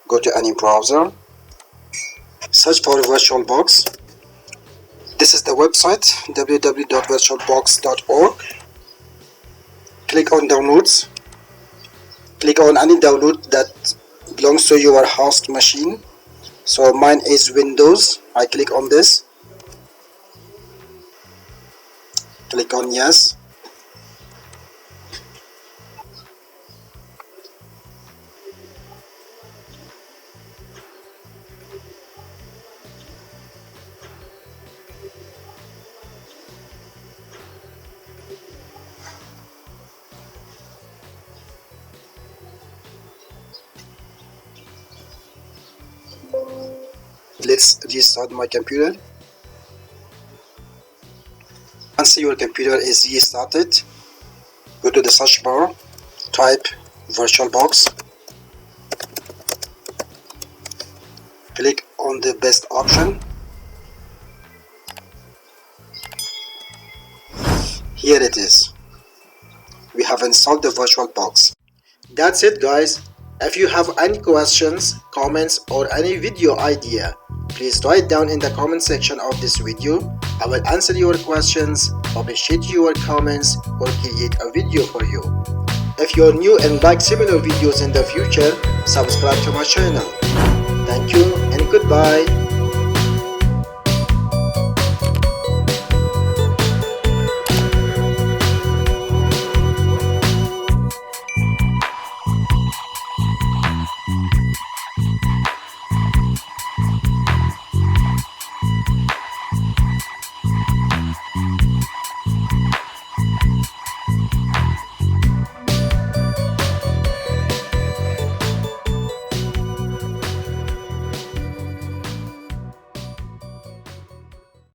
Go to any browser, search for VirtualBox. This is the website, www.virtualbox.org. Click on downloads. Click on any download that belongs to your host machine. So mine is Windows. I click on this. Click on yes. Let's restart my computer. Once your computer is restarted, go to the search bar, type VirtualBox, click on the best option. Here it is. We have installed the VirtualBox. That's it, guys. If you have any questions, comments, or any video idea, please write down in the comment section of this video. I will answer your questions, appreciate your comments, or create a video for you. If you're new and like similar videos in the future, subscribe to my channel. Thank you and goodbye.